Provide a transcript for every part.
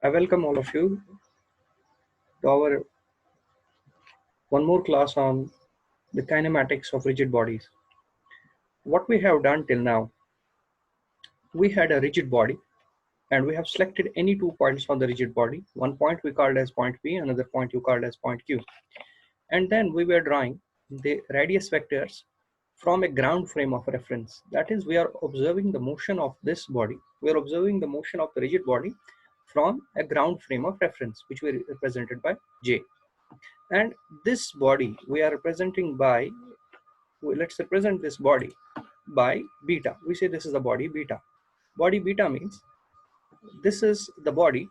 I welcome all of you to our one more class on the kinematics of rigid bodies. What we have done till now, we had a rigid body and we have selected any 2 points on the rigid body. One point we called as point P, another point you called as point Q. And then we were drawing the radius vectors from a ground frame of reference. That is, we are observing the motion of this body. We are observing the motion of the rigid body from a ground frame of reference, which we represented by J. And this body we are representing by, let's represent this body by beta. We say this is the body beta. Body beta means this is the body.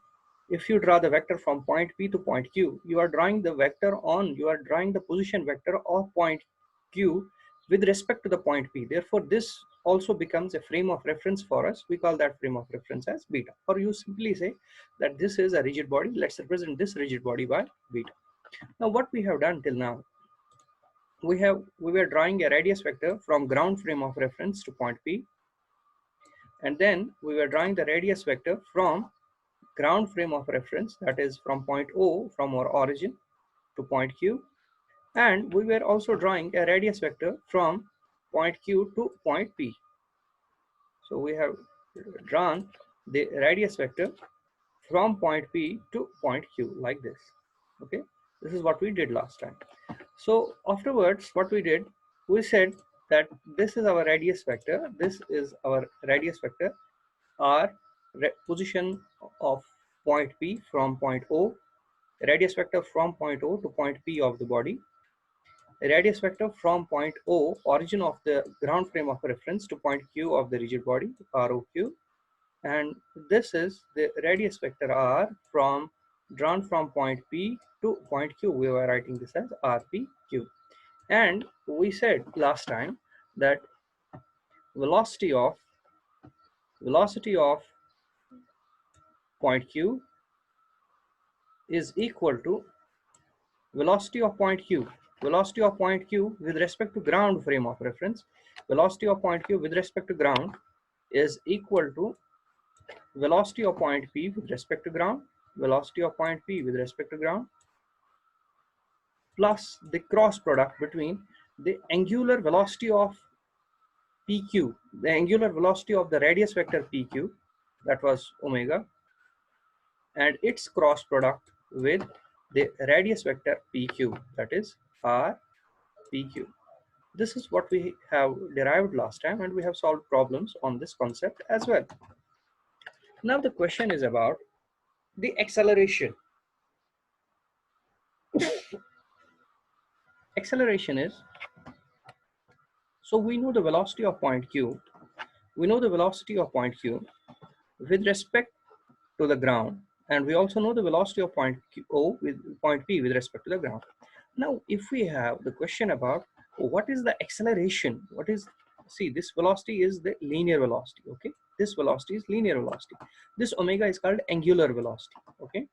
If you draw the vector from point P to point Q, you are drawing the position vector of point Q with respect to the point P. Therefore, this also becomes a frame of reference for us. We call that frame of reference as beta. Or you simply say that this is a rigid body. Let's represent this rigid body by beta. Now, what we have done till now, we were drawing a radius vector from ground frame of reference to point P, and then we were drawing the radius vector from ground frame of reference, that is from point O, from our origin, to point Q, and we were also drawing a radius vector from point Q to point P. So we have drawn the radius vector from point P to point Q like this. Okay, this is what we did last time. So afterwards, what we did, we said that this is our radius vector, this is our radius vector, our position of point P from point O, radius vector from point O to point P of the body, radius vector from point O, origin of the ground frame of reference, to point Q of the rigid body, ROQ, and this is the radius vector R drawn from point P to point Q. We were writing this as RPQ. And we said last time that velocity of point Q is equal to velocity of point Q with respect to ground frame of reference. Velocity of point Q with respect to ground is equal to velocity of point P with respect to ground, plus the cross product between the angular velocity of PQ, the angular velocity of the radius vector PQ, that was omega, and its cross product with the radius vector PQ, that is RPQ. This is what we have derived last time, and we have solved problems on this concept as well. Now the question is about the acceleration. Acceleration is, so we know the velocity of point Q. We know the velocity of point Q with respect to the ground, and we also know the velocity of point O with point P with respect to the ground. Now, if we have the question about what is the acceleration, see, this velocity is the linear velocity, okay? This velocity is linear velocity. This omega is called angular velocity, okay?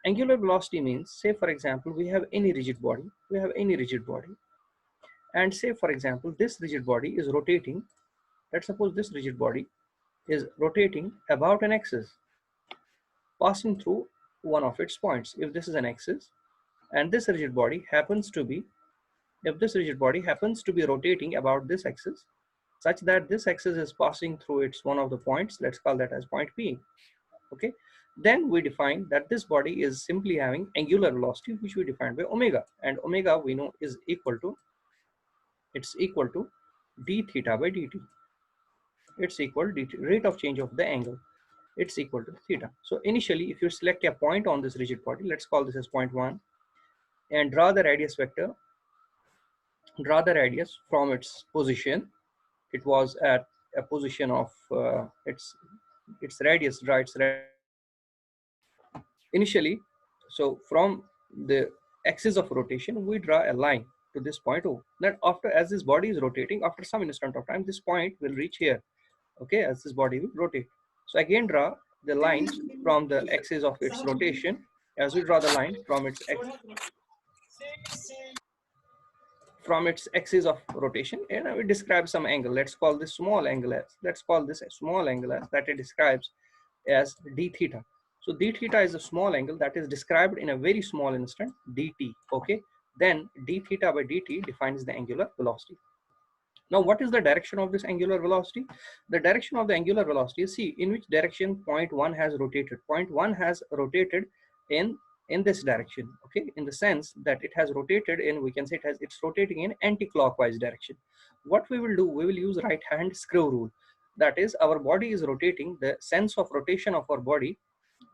Angular velocity means, say for example, we have any rigid body, and say for example, this rigid body is rotating. Let's suppose this rigid body is rotating about an axis, passing through one of its points. If this is an axis, and this rigid body happens to be, rotating about this axis, such that this axis is passing through its one of the points, let's call that as point P, okay? Then we define that this body is simply having angular velocity, which we defined by omega, and omega we know is equal to d theta by dt. It's equal to rate of change of the angle. It's equal to theta. So initially, if you select a point on this rigid body, let's call this as point 1, and draw the radius vector, from its position. It was at a position of its radius, draw its radius initially. So from the axis of rotation, we draw a line to this point O. Then as this body is rotating, after some instant of time, this point will reach here, okay, as this body will rotate. So again, draw the line from the axis of its rotation. As we draw the line from its axis of rotation, and we describe some angle. Let's call this small angle as, that it describes as d theta. So d theta is a small angle that is described in a very small instant, dt. Okay, then d theta by dt defines the angular velocity. Now, what is the direction of this angular velocity? The direction of the angular velocity is, see, in which direction point 1 has rotated. Point 1 has rotated in this direction, okay, in the sense that it has rotated in, we can say it's rotating in anti-clockwise direction. What we will do, we will use right hand screw rule. That is, our body is rotating, the sense of rotation of our body,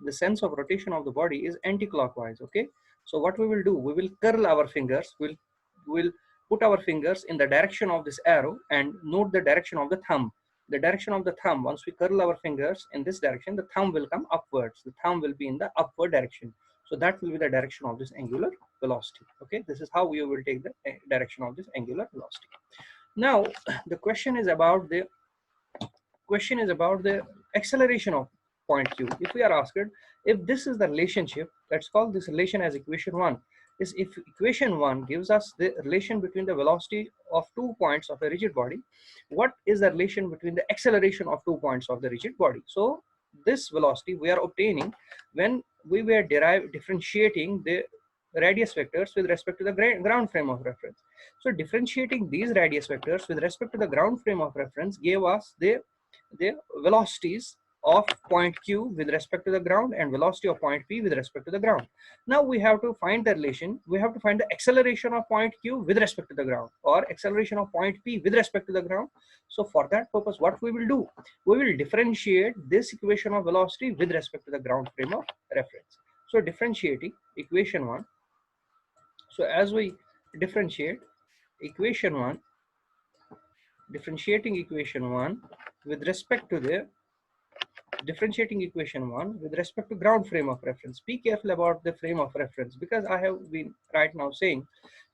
the sense of rotation of the body is anti-clockwise. Okay, so what we will do, we will curl our fingers, we'll put our fingers in the direction of this arrow and note the direction of the thumb. The direction of the thumb, once we curl our fingers in this direction, the thumb will come upwards, the thumb will be in the upward direction. So that will be the direction of this angular velocity. Okay, this is how we will take the direction of this angular velocity. Now the question is about the acceleration of point q. If we are asked, if this is the relationship, let's call this relation as equation 1, is if equation 1 gives us the relation between the velocity of 2 points of a rigid body, what is the relation between the acceleration of 2 points of the rigid body? So this velocity we are obtaining when we were differentiating the radius vectors with respect to the ground frame of reference. So differentiating these radius vectors with respect to the ground frame of reference gave us the velocities of point q with respect to the ground and velocity of point p with respect to the ground. Now we have to find the relation, we have to find the acceleration of point q with respect to the ground, or acceleration of point p with respect to the ground. So for that purpose, what we will do, we will differentiate this equation of velocity with respect to the ground frame of reference. So differentiating equation 1, so as we differentiate equation 1, differentiating equation 1 with respect to the differentiating equation 1 with respect to ground frame of reference. Be careful about the frame of reference, because I have been right now saying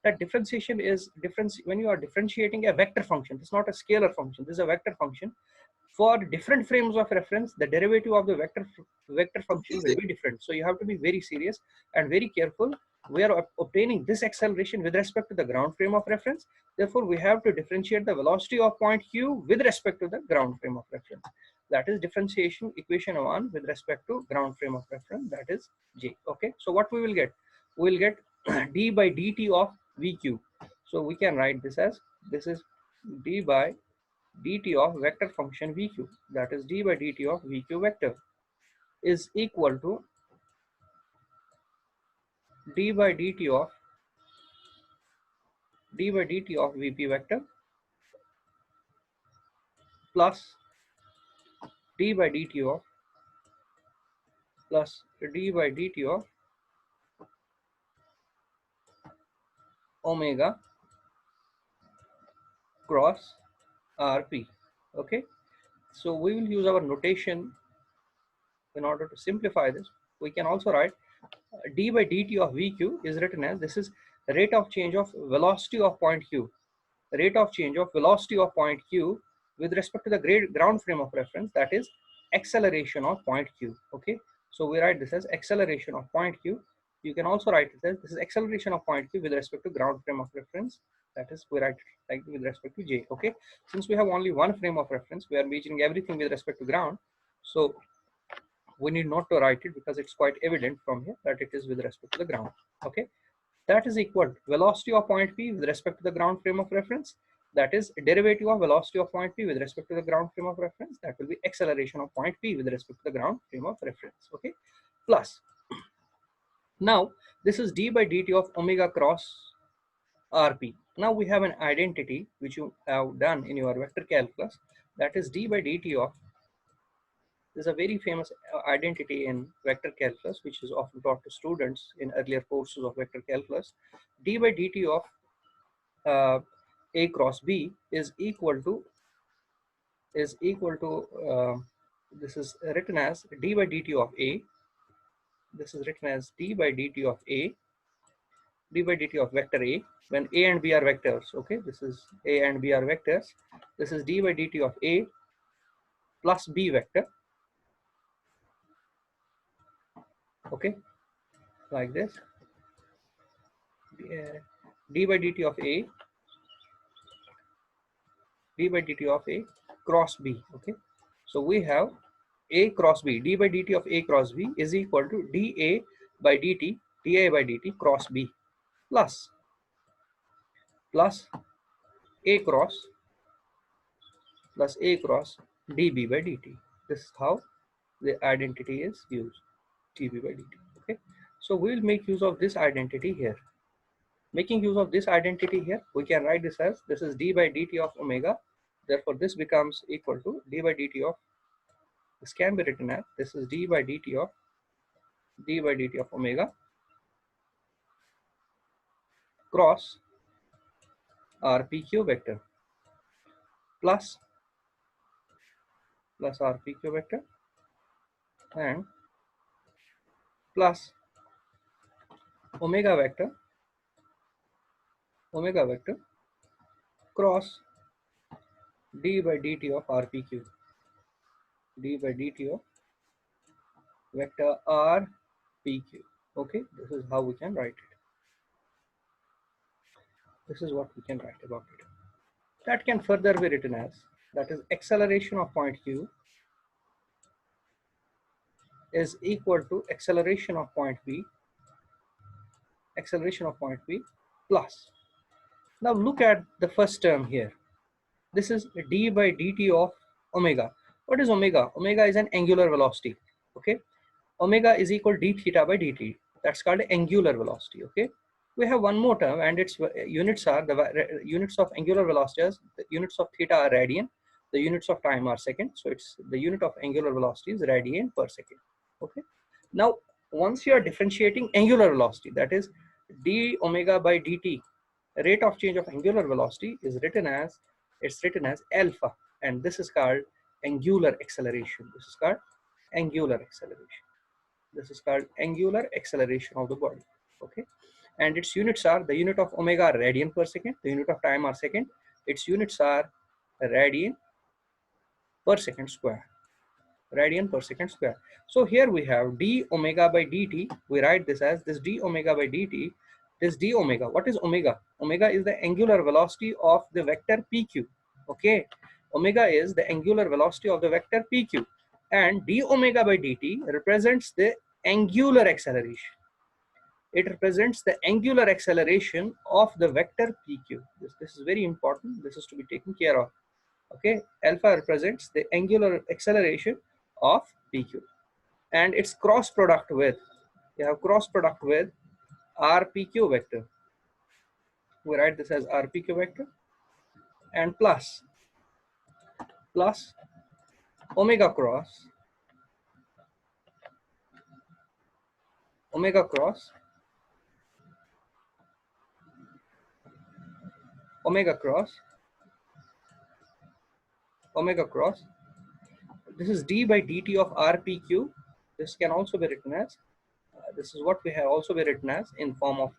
that differentiation is difference when you are differentiating a vector function. This is not a scalar function, this is a vector function. For different frames of reference, the derivative of the vector function will be different. So you have to be very serious and very careful. We are obtaining this acceleration with respect to the ground frame of reference. Therefore, we have to differentiate the velocity of point q with respect to the ground frame of reference. That is differentiation equation 1 with respect to ground frame of reference, that is j. Okay, so what we will get, we will get d by dt of vq. So we can write this as, this is d by dt of vector function vq, that is d by dt of vq vector, is equal to d by dt of vp vector plus d by dt of omega cross rp. Okay, so we will use our notation in order to simplify this. We can also write d by dt of vq is written as, this is rate of change of velocity of point q, rate of change of velocity of point q with respect to the ground frame of reference, that is acceleration of point q. Okay, so we write this as acceleration of point q. You can also write it as, this is acceleration of point q with respect to ground frame of reference, that is we write like with respect to j. Okay, since we have only one frame of reference, we are measuring everything with respect to ground, so we need not to write it, because it's quite evident from here that it is with respect to the ground. Okay, that is equal to velocity of point p with respect to the ground frame of reference, that is derivative of velocity of point p with respect to the ground frame of reference, that will be acceleration of point p with respect to the ground frame of reference. Okay, plus now this is d by dt of omega cross rp. Now we have an identity which you have done in your vector calculus, that is d by dt of, this is a very famous identity in vector calculus, which is often taught to students in earlier courses of vector calculus. D by dt of a cross b is equal to this is written as d by dt of a. This is written as d by dt of a, d by dt of vector a, when a and b are vectors. Okay, this is a and b are vectors. This is d by dt of a plus b vector. Okay, like this. D by dt of a, d by dt of a cross b. Okay, so we have A cross B, d by dt of A cross B is equal to dA by dt, dA by dt cross B plus A cross dB by dt. This is how the identity is used, dB by dt. Okay, so we will make use of this identity here. Making use of this identity here, we can write this as, this is d by dt of omega. Therefore, this becomes equal to d by dt of, this can be written as, this is d by dt of omega cross rpq vector plus rpq vector and plus omega vector cross d by dt of rpq, d by dt of vector rpq. Okay, this is how we can write it. This is what we can write about it. That can further be written as, that is acceleration of point q is equal to acceleration of point b plus. Now look at the first term here. This is d by dt of omega. What is omega? Omega is an angular velocity. Okay, omega is equal d theta by dt. That's called angular velocity. Okay, we have one more term, and its units are the units of angular velocity as, the units of theta are radian, the units of time are second. So it's the unit of angular velocity is radian per second. Okay, now once you are differentiating angular velocity, that is d omega by dt, rate of change of angular velocity is written as, it's written as alpha, and this is called angular acceleration. This is called angular acceleration. This is called angular acceleration of the body. Okay, and its units are, the unit of omega are radian per second, the unit of time are second, its units are radian per second square, radian per second square. So here we have d omega by dt. We write this as, this d omega by dt, this d omega. What is omega? Omega is the angular velocity of the vector pq. Okay, omega is the angular velocity of the vector pq, and d omega by dt represents the angular acceleration. It represents the angular acceleration of the vector pq. This is very important. This is to be taken care of. Okay, alpha represents the angular acceleration of pq, and its cross product with, you have cross product with rpq vector. We write this as rpq vector and plus omega cross omega cross omega cross omega cross. This is d by dt of rpq. This can also be written as, this is what we have also be written as in form of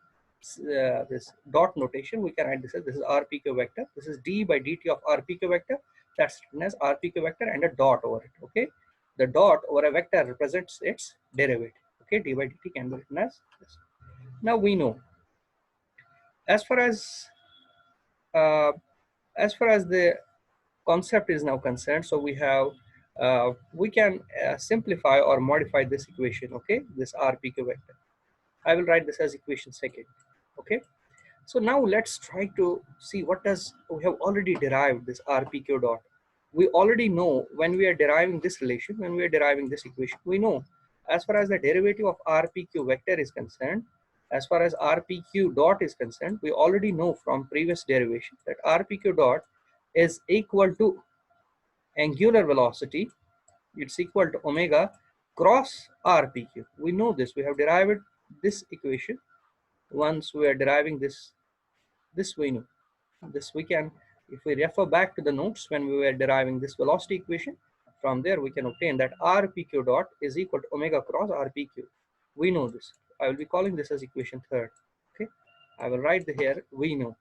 this dot notation. We can write this as, this is rpq vector. This is d by dt of rpq vector. That's written as rpq vector and a dot over it. Okay, the dot over a vector represents its derivative. Okay, d by dt can be written as this. Now we know, as far as uh, the concept is now concerned, so we have we can simplify or modify this equation. Okay, this rpq vector, I will write this as equation second. Okay, so now let's try to see what does, we have already derived this rpq dot. We already know when we are deriving this relation, when we are deriving this equation, we know as far as the derivative of rpq vector is concerned, as far as rpq dot is concerned, we already know from previous derivation that rpq dot is equal to angular velocity, it's equal to omega cross rpq. We know this, we have derived this equation. Once we are deriving this we know this. We can, if we refer back to the notes when we were deriving this velocity equation, from there we can obtain that rpq dot is equal to omega cross rpq. We know this. I will be calling this as equation third. Okay, I will write here, we know,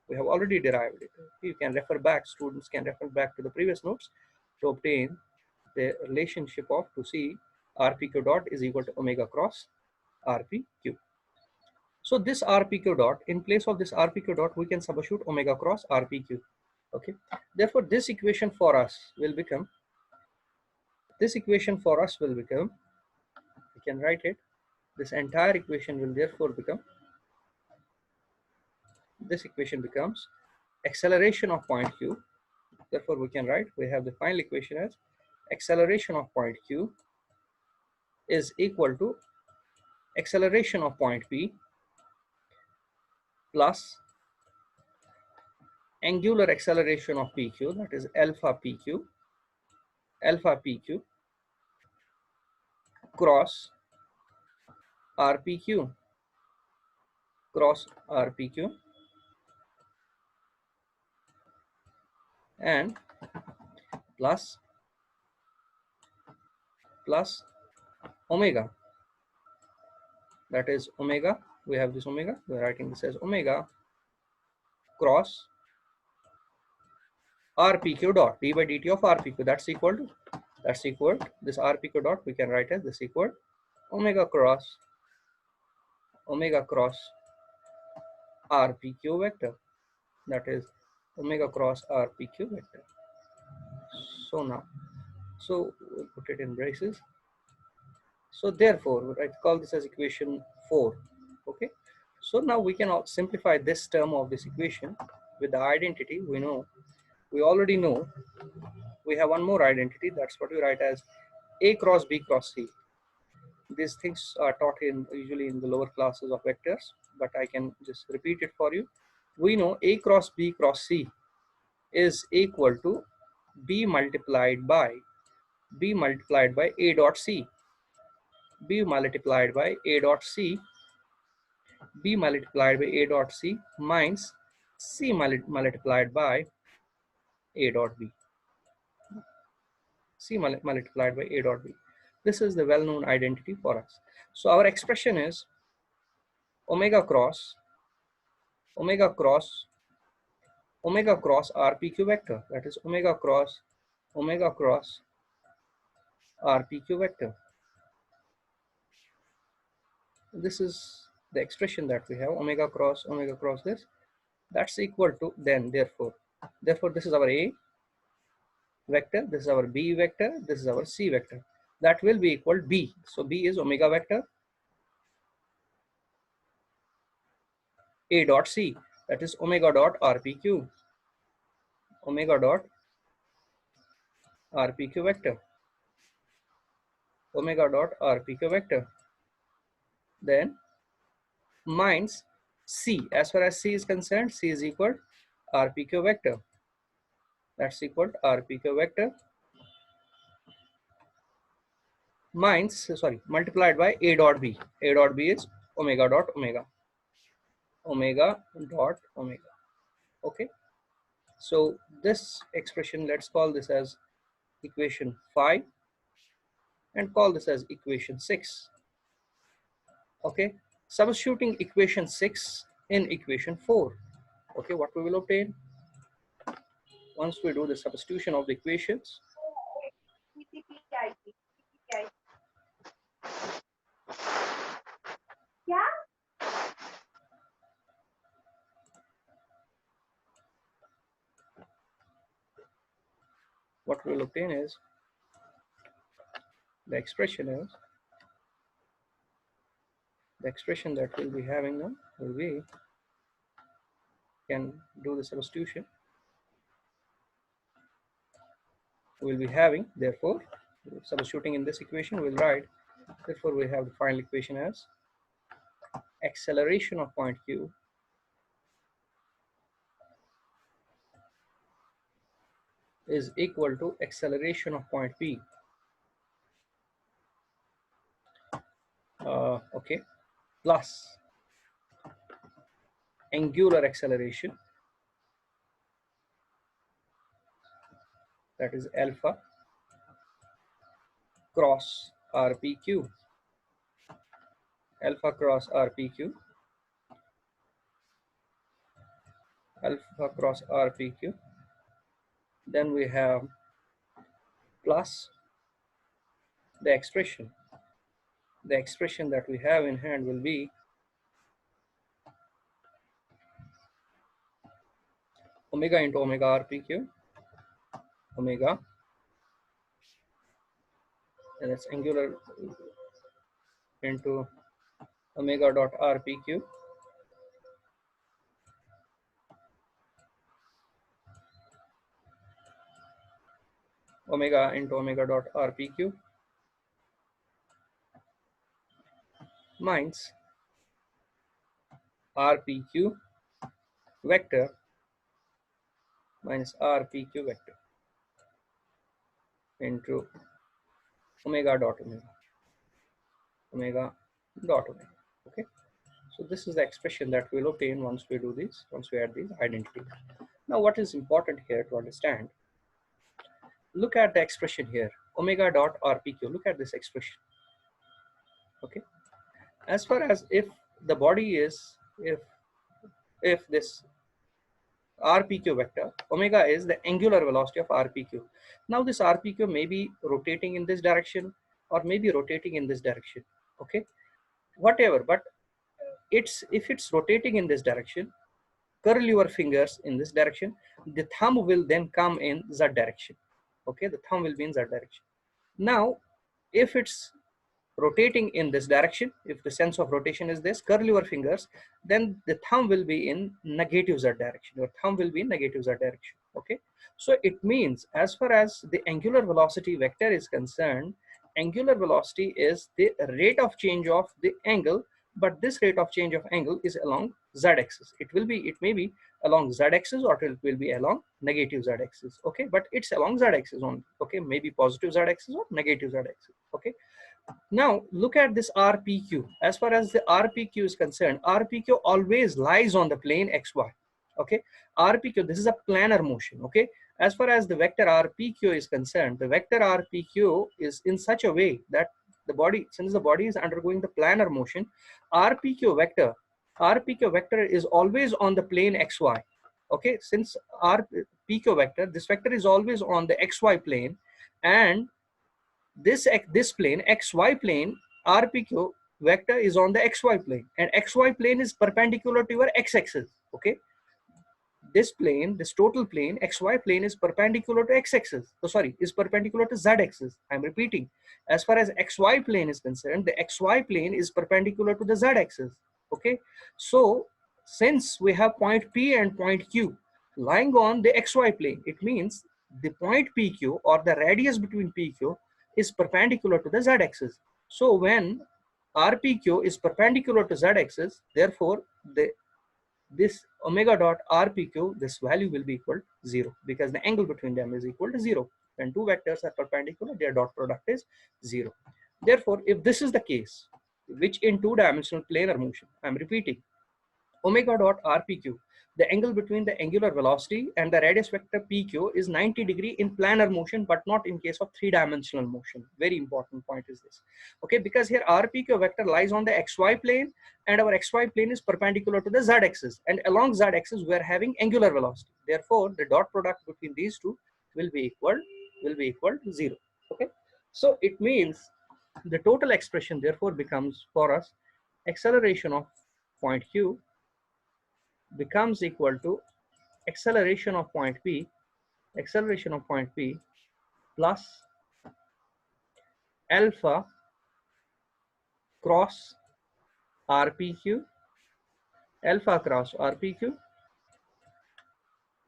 we have already derived it. You can refer back, students can refer back to the previous notes to obtain the relationship of, to see rpq dot is equal to omega cross rpq. So this rpq dot, in place of this rpq dot, we can substitute omega cross rpq. Okay, therefore this equation for us will become This equation for us will become, we can write it, this entire equation will therefore become, this equation becomes acceleration of point q. Therefore we can write, we have the final equation as acceleration of point q is equal to acceleration of point p plus angular acceleration of pq, that is alpha pq cross rpq cross rpq and plus omega, that is omega, we have this omega, we are writing this as omega cross rpq dot d by dt of rpq, that's equal to this rpq dot, we can write as this equal omega cross rpq vector, that is omega cross rpq vector. So now, so we'll put it in braces. So therefore, I call this as equation 4. Okay. So now we can simplify this term of this equation with the identity. We already know we have one more identity. That's what we write as A cross B cross C. These things are taught usually in the lower classes of vectors, but I can just repeat it for you. We know A cross B cross C is equal to B multiplied by A dot C. B multiplied by A dot C, B multiplied by A dot C minus C multiplied by A dot B. C multiplied by A dot B. This is the well-known identity for us. So our expression is omega cross RPQ vector. That is omega cross RPQ vector. This is the expression that we have, omega cross this. That's equal to, then therefore this is our A vector, this is our B vector, this is our C vector. That will be equal to B. So B is omega vector A dot C, that is omega dot RPQ, omega dot RPQ vector, omega dot RPQ vector. Then minus C, as far as C is concerned, C is equal to RPQ vector. That's equal to RPQ vector minus, multiplied by A dot B. A dot B is omega dot omega. Omega dot omega. Okay. So this expression, let's call this as equation 5 and call this as equation 6. Okay. Substituting equation 6 in equation 4. Okay, what we will obtain once we do the substitution of the equations. What we will obtain is the expression that we'll be having now will be, can do the substitution. We'll be having, therefore, substituting in this equation, we'll write, therefore we have the final equation as acceleration of point Q is equal to acceleration of point P. Okay, plus angular acceleration, that is alpha cross RPQ, alpha cross RPQ, alpha cross RPQ. Then we have plus the expression that we have in hand will be omega into omega RPQ, omega and it's angular into omega dot rpq omega into omega dot rpq minus rpq vector minus rpq vector into omega dot omega dot omega. Okay, so this is the expression that we'll obtain once we do this, once we add these identities. Now what is important here to understand, look at the expression here, omega dot rpq. Look at this expression. Okay, as far as if the body is, if this rpq vector, omega is the angular velocity of rpq. Now this rpq may be rotating in this direction or may be rotating in this direction. Okay, whatever, but it's, if it's rotating in this direction, curl your fingers in this direction, the thumb will then come in z direction. Okay, the thumb will be in z direction. Now if it's rotating in this direction, if the sense of rotation is this, curl your fingers, then the thumb will be in negative z direction. Your thumb will be in negative z direction. Okay, so it means as far as the angular velocity vector is concerned, angular velocity is the rate of change of the angle, but this rate of change of angle is along z axis. It will be, it may be along z axis or it will be along negative z axis. Okay, but it's along z axis only. Okay, maybe positive z axis or negative z axis. Okay, now look at this RPQ. As far as the RPQ is concerned, RPQ always lies on the plane XY. Okay, RPQ, this is a planar motion. Okay, as far as the vector RPQ is concerned, the vector RPQ is in such a way that the body, since the body is undergoing the planar motion, RPQ vector is always on the plane XY. Okay, since RPQ vector, this vector is always on the XY plane, and this plane xy plane, rpq vector is on the xy plane, and xy plane is perpendicular to your x-axis. Okay, this plane, this total plane xy plane is perpendicular to x-axis, so sorry, is perpendicular to z-axis. I'm repeating, as far as xy plane is concerned, the xy plane is perpendicular to the z-axis. Okay, so since we have point p and point q lying on the xy plane, it means the point pq or the radius between pq is perpendicular to the z-axis. So when rpq is perpendicular to z-axis, therefore this omega dot rpq, this value will be equal to 0, because the angle between them is equal to 0. When two vectors are perpendicular, their dot product is 0. Therefore, if this is the case, which in two-dimensional planar motion, I'm repeating, omega dot rpq, the angle between the angular velocity and the radius vector pq is 90 degree in planar motion, but not in case of three-dimensional motion. Very important point is this. Okay, because here rpq vector lies on the xy plane, and our xy plane is perpendicular to the z-axis, and along z-axis we are having angular velocity. Therefore, the dot product between these two will be equal to 0. Okay, so it means the total expression therefore becomes for us, acceleration of point q becomes equal to acceleration of point P plus alpha cross RPQ,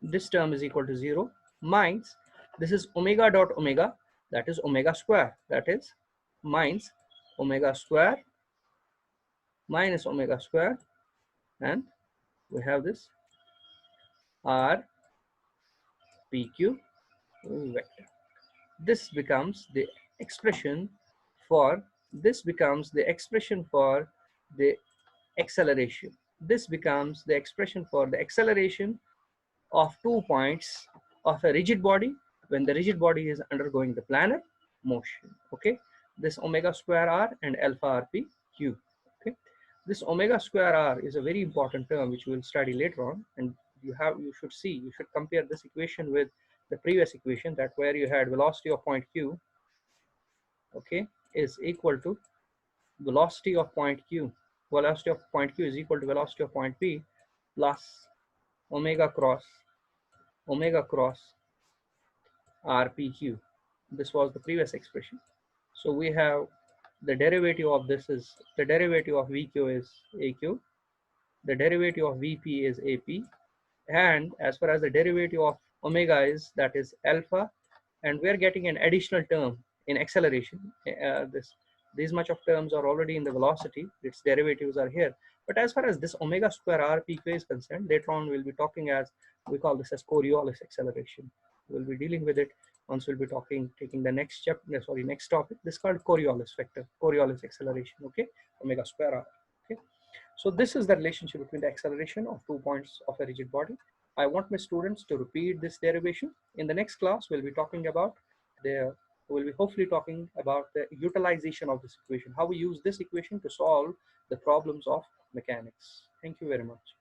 this term is equal to 0, minus, this is omega dot omega, that is omega square, that is minus omega square minus omega square, and we have this RPQ vector. This becomes the expression for, the acceleration. This becomes the expression for the acceleration of 2 points of a rigid body when the rigid body is undergoing the planar motion. Okay, this omega square r and alpha rpq. Okay, this omega square r is a very important term which we will study later on, and you should compare this equation with the previous equation, that where you had velocity of point q, okay, is equal to velocity of point q. Velocity of point q is equal to velocity of point p plus omega cross rpq. This was the previous expression. So we have the derivative of this is the derivative of VQ is AQ, the derivative of VP is AP, and as far as the derivative of omega is, that is alpha, and we're getting an additional term in acceleration. These much of terms are already in the velocity, its derivatives are here. But as far as this omega square rpq is concerned, later on we'll be talking as, we call this as Coriolis acceleration. We'll be dealing with it once we'll be taking the next chapter, sorry, next topic. This is called Coriolis vector, Coriolis acceleration, okay, omega square r. Okay, so this is the relationship between the acceleration of 2 points of a rigid body. I want my students to repeat this derivation. In the next class, we'll be talking about we'll be hopefully talking about the utilization of this equation, how we use this equation to solve the problems of mechanics. Thank you very much.